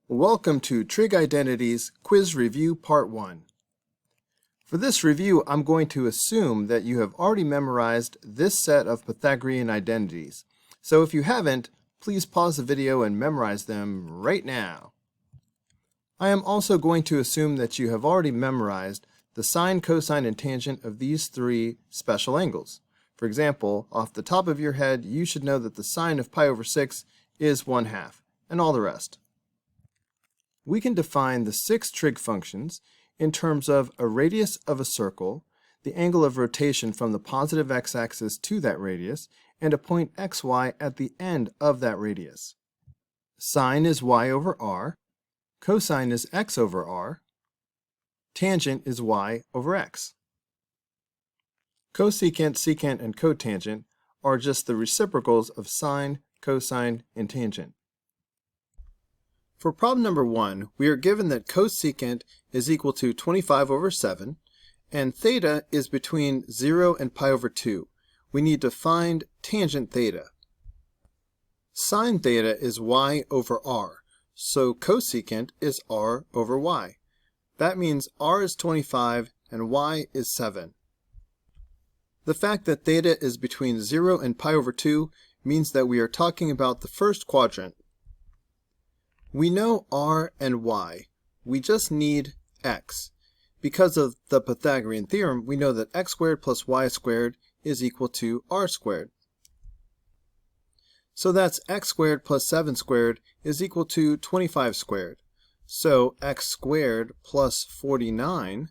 Welcome to Trig Identities Quiz Review Part 1. For this review, I'm going to assume that you have already memorized this set of Pythagorean identities. So if you haven't, please pause the video and memorize them right now. I am also going to assume that you have already memorized the sine, cosine, and tangent of these three special angles. For example, off the top of your head, you should know that the sine of pi over 6 is 1/2, and all the rest. We can define the 6 trig functions in terms of a radius of a circle, the angle of rotation from the positive x-axis to that radius, and a point xy at the end of that radius. Sine is y over r, cosine is x over r, tangent is y over x. Cosecant, secant, and cotangent are just the reciprocals of sine, cosine, and tangent. For problem number 1, we are given that cosecant is equal to 25 over 7, and theta is between 0 and pi over 2. We need to find tangent theta. Sine theta is y over r, so cosecant is r over y. That means r is 25 and y is 7. The fact that theta is between 0 and pi over 2 means that we are talking about the first quadrant. We know r and y. We just need x. Because of the Pythagorean theorem, we know that x squared plus y squared is equal to r squared. So that's x squared plus 7 squared is equal to 25 squared. So x squared plus 49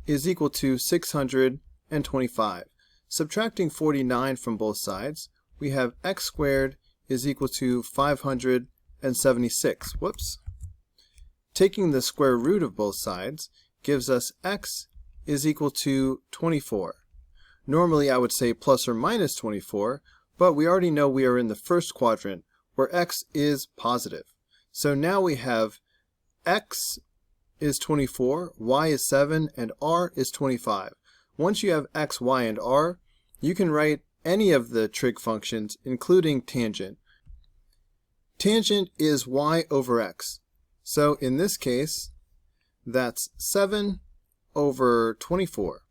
is equal to 625. Subtracting 49 from both sides, we have x squared is equal to 576. Taking the square root of both sides gives us x is equal to 24. Normally I would say plus or minus 24, but we already know we are in the first quadrant where x is positive. So now we have x is 24, y is 7, and r is 25. Once you have x, y, and r, you can write any of the trig functions, including tangent. Tangent is y over x. So in this case, that's 7 over 24.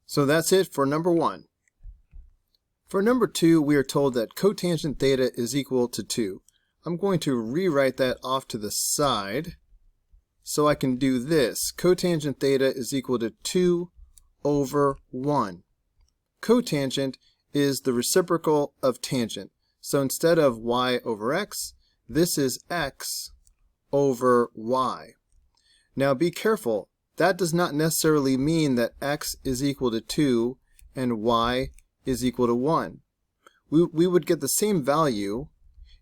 So that's it for number 1. For number 2, we are told that cotangent theta is equal to 2. I'm going to rewrite that off to the side so I can do this. Cotangent theta is equal to 2 over 1. Cotangent is the reciprocal of tangent. So instead of y over x, this is x over y. Now be careful, that does not necessarily mean that x is equal to 2 and y is equal to 1. We would get the same value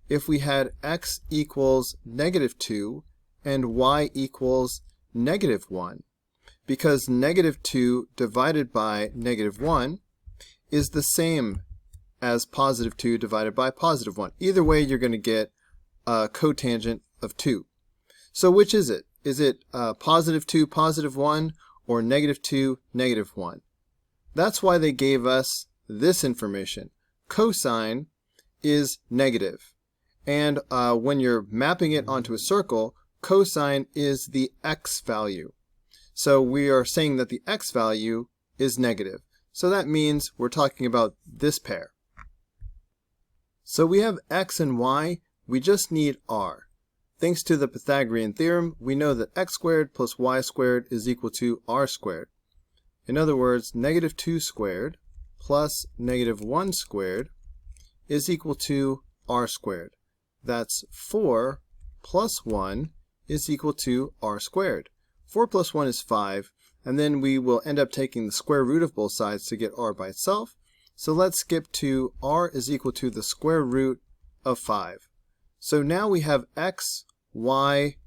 if we had x equals negative 2 and y equals negative 1, because negative 2 divided by negative 1 is the same as positive 2 divided by positive 1. Either way, you're going to get a cotangent of 2. So which is it? Is it positive 2, positive 1, or negative 2, negative 1? That's why they gave us this information. Cosine is negative. And when you're mapping it onto a circle, cosine is the x value. So we are saying that the x value is negative. So that means we're talking about this pair. So we have x and y, we just need r. Thanks to the Pythagorean theorem, we know that x squared plus y squared is equal to r squared. In other words, negative 2 squared plus negative 1 squared is equal to r squared. That's 4 plus 1 is equal to r squared. 4 plus 1 is 5, and then we will end up taking the square root of both sides to get r by itself. So let's skip to r is equal to the square root of 5. So now we have x, y,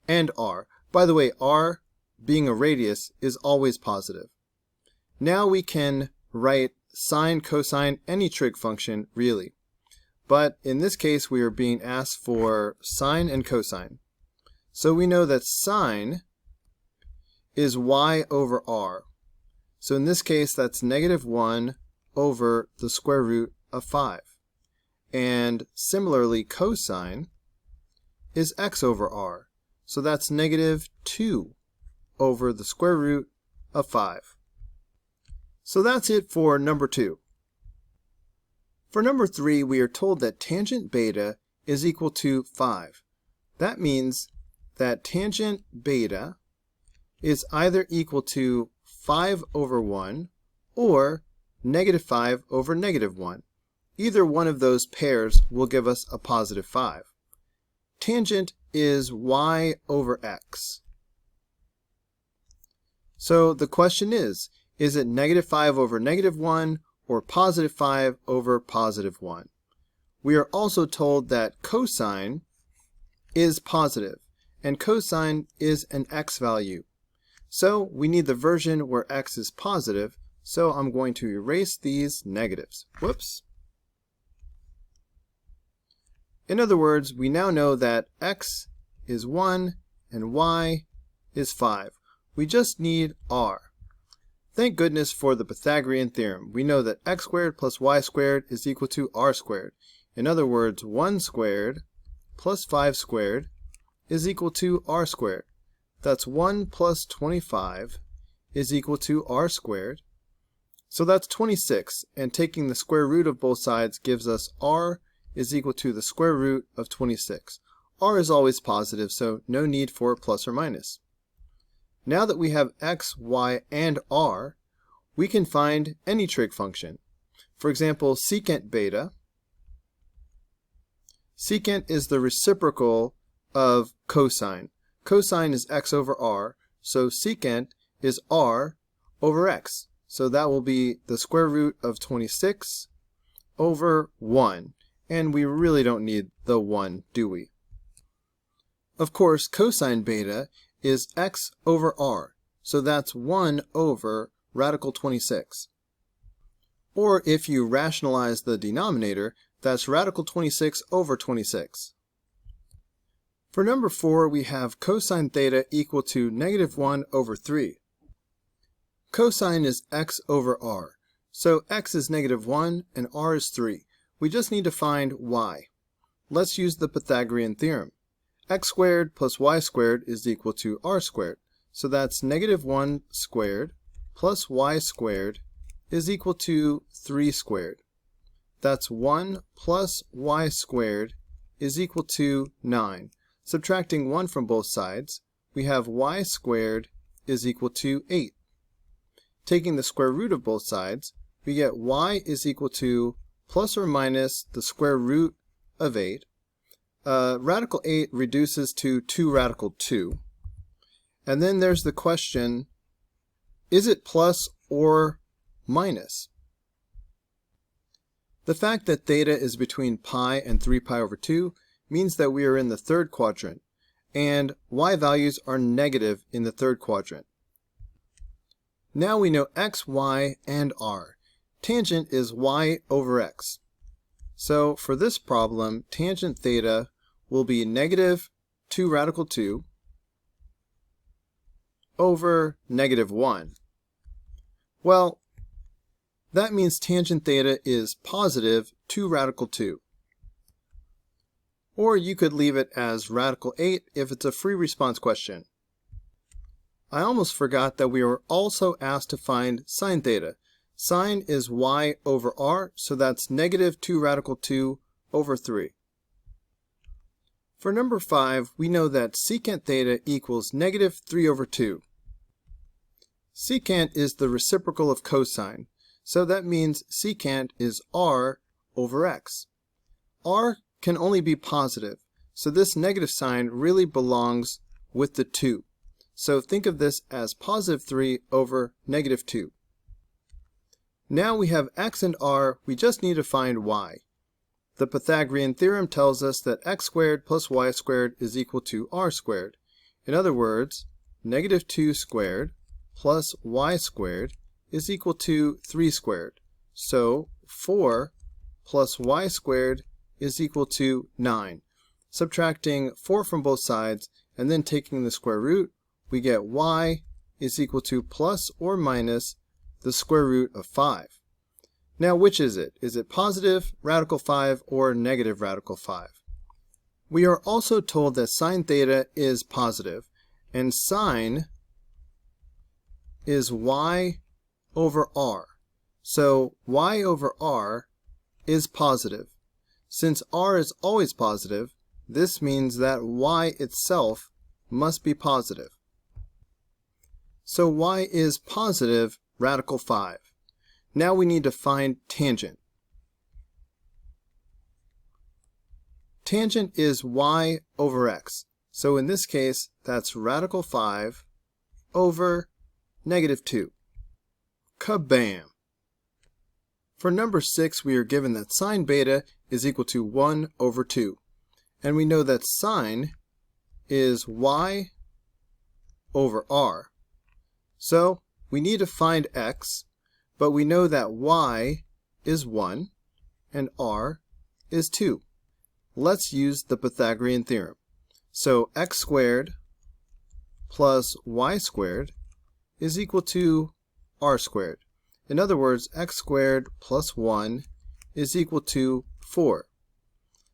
and r. By the way, r, being a radius, is always positive. Now we can write sine, cosine, any trig function, really. But in this case, we are being asked for sine and cosine. So we know that sine is y over r. So in this case, that's negative 1 over the square root of 5. And similarly, cosine is x over r. So that's negative 2 over the square root of 5. So that's it for number 2. For number 3, we are told that tangent beta is equal to 5. That means that tangent beta is either equal to 5 over 1 or negative 5 over negative 1. Either one of those pairs will give us a positive 5. Tangent is y over x. So the question is it negative 5 over negative 1 or positive 5 over positive 1? We are also told that cosine is positive, and cosine is an x value. So we need the version where x is positive, so I'm going to erase these negatives. Whoops. In other words, we now know that x is 1 and y is 5. We just need r. Thank goodness for the Pythagorean theorem. We know that x squared plus y squared is equal to r squared. In other words, 1 squared plus 5 squared is equal to r squared. That's 1 plus 25 is equal to r squared. So that's 26, and taking the square root of both sides gives us r is equal to the square root of 26. r is always positive, so no need for plus or minus. Now that we have x, y, and r, we can find any trig function. For example, secant beta. Secant is the reciprocal of cosine. Cosine is x over r, so secant is r over x. So that will be the square root of 26 over 1. And we really don't need the 1, do we? Of course, cosine beta is x over r, so that's 1 over radical 26. Or if you rationalize the denominator, that's radical 26 over 26. For number 4, we have cosine theta equal to negative 1 over 3. Cosine is x over r, so x is negative 1 and r is 3. We just need to find y. Let's use the Pythagorean theorem. X squared plus y squared is equal to r squared. So that's negative 1 squared plus y squared is equal to 3 squared. That's 1 plus y squared is equal to 9. Subtracting 1 from both sides, we have y squared is equal to 8. Taking the square root of both sides, we get y is equal to plus or minus the square root of 8. Radical 8 reduces to 2 radical 2. And then there's the question, is it plus or minus? The fact that theta is between pi and 3 pi over 2 means that we are in the third quadrant, and y values are negative in the third quadrant. Now we know x, y, and r. Tangent is y over x. So for this problem, tangent theta will be negative 2 radical 2 over negative 1. Well, that means tangent theta is positive 2 radical 2. Or you could leave it as radical 8 if it's a free response question. I almost forgot that we were also asked to find sine theta. Sine is y over r, so that's negative 2 radical 2 over 3. For number 5, we know that secant theta equals negative 3 over 2. Secant is the reciprocal of cosine, so that means secant is r over x. R can only be positive, so this negative sign really belongs with the 2. So think of this as positive 3 over negative 2. Now we have x and r, we just need to find y. The Pythagorean theorem tells us that x squared plus y squared is equal to r squared. In other words, negative 2 squared plus y squared is equal to 3 squared. So 4 plus y squared is equal to 9. Subtracting 4 from both sides and then taking the square root, we get y is equal to plus or minus the square root of 5. Now which is it? Is it positive radical 5 or negative radical 5? We are also told that sine theta is positive, and sine is y over r. So y over r is positive. Since r is always positive, this means that y itself must be positive. So y is positive radical 5. Now we need to find tangent. Tangent is y over x. So in this case, that's radical 5 over negative 2. Kabam! For number 6, we are given that sine beta is equal to 1 over 2. And we know that sine is y over r. So we need to find x, but we know that y is 1 and r is 2. Let's use the Pythagorean theorem. So x squared plus y squared is equal to r squared. In other words, x squared plus 1 is equal to 4.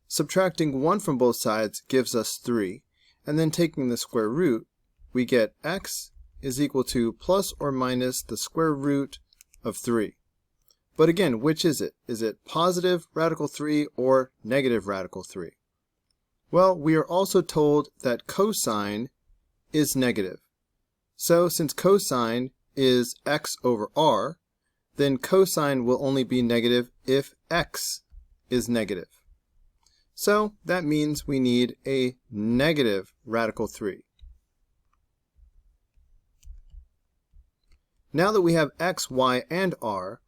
Subtracting 1 from both sides gives us 3, and then taking the square root, we get x is equal to plus or minus the square root of 3. But again, which is it? Is it positive radical 3 or negative radical 3? Well, we are also told that cosine is negative. So since cosine is x over r, then cosine will only be negative if x is negative. So that means we need a negative radical 3. Now that we have x, y, and r,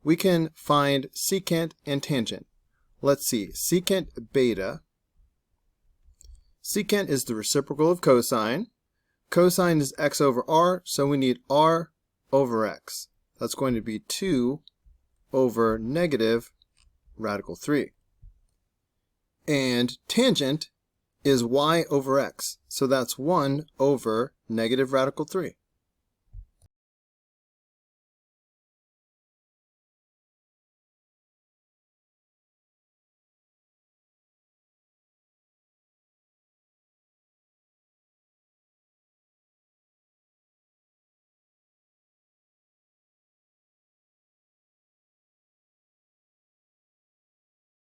we can find secant and tangent. Let's see, secant beta. Secant is the reciprocal of cosine. Cosine is x over r, so we need r over x. That's going to be 2 over negative radical 3. And tangent is y over x, so that's 1 over negative radical 3.